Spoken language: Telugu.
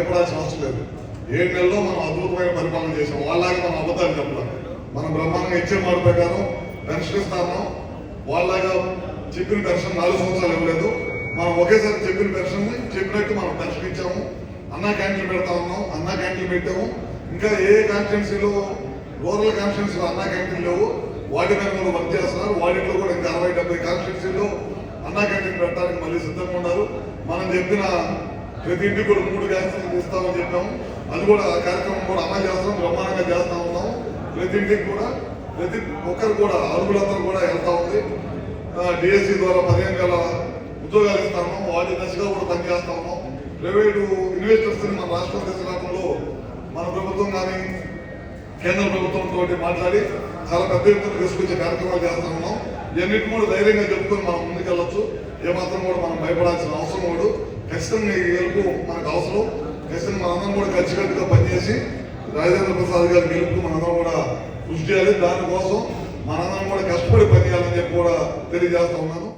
భయపడాల్సిన అవసరం లేదు. 7 నెలల్లో మనం అద్భుతమైన పరిపాలన చేసాం. వాళ్ళలాగా మనం అబద్ధాలు చెప్పాలి. మనం బ్రహ్మాండంగా ఇచ్చే మాట ప్రకారం పెన్షన్ ఇస్తాము. వాళ్ళలాగా చెప్పిన పెన్షన్ 4 సంవత్సరాలు ఇవ్వలేదు. మనం ఒకేసారి చెప్పిన పెన్షన్ చెప్పినట్టు మనం పెన్షన్ ఇచ్చాము. అన్నా క్యాంటీన్లు పెడతా ఉన్నాం. అన్నా క్యాంటీన్లు పెట్టాము. ఇంకా ఏ కాన్స్టిట్యున్సీలో రూరల్ కాన్స్టిట్యున్సీలో అన్నా క్యాంటీన్లు లేవు. వాటి మీద కూడా వర్క్ చేస్తున్నారు. వాటిలో కూడా ఇంకా 60-70 కాన్స్టిట్యున్సీలో అన్నా క్యాంటీన్ పెట్టడానికి మళ్ళీ సిద్ధంగా ఉన్నారు. మనం చెప్పిన ప్రతి ఇంటికి కూడా 3 గ్యాస్ ఇస్తామని చెప్పాము. అది కూడా ఆ కార్యక్రమం కూడా అమలు చేస్తాం. బ్రహ్మాండంగా చేస్తా ఉన్నాం. ప్రతి ఇంటికి కూడా ప్రతి ఒక్కరు కూడా అర్హులందరూ కూడా వెళ్తా ఉంది. డిఎస్సి ద్వారా 15,000 ఉద్యోగాలు ఇస్తా ఉన్నాం. వాటి దశగా కూడా పనిచేస్తా ఉన్నాం. ప్రైవేటు ఇన్వెస్టర్స్ మన రాష్ట్రం తీసుకురావడంలో మన ప్రభుత్వం కానీ కేంద్ర ప్రభుత్వంతో మాట్లాడి చాలా పెద్ద ఎత్తున తీసుకొచ్చే కార్యక్రమాలు చేస్తా ఉన్నాం. ఇవన్నిటి కూడా ధైర్యంగా చెప్పుకొని మనం ముందుకెళ్ళొచ్చు. ఏమాత్రం కూడా మనం భయపడాల్సిన అవసరం కూడా ఖచ్చితంగా ఈ గెలుపు మనకు అవసరం. ఖచ్చితంగా మనందరం కూడా ఖచ్చితంగా పనిచేసి రాజేంద్ర ప్రసాద్ గారి గెలుపుకు మనందరం కూడా కృషి చేయాలి. దానికోసం మనందరం కూడా కష్టపడి పనిచేయాలని చెప్పి కూడా తెలియజేస్తా ఉన్నాను.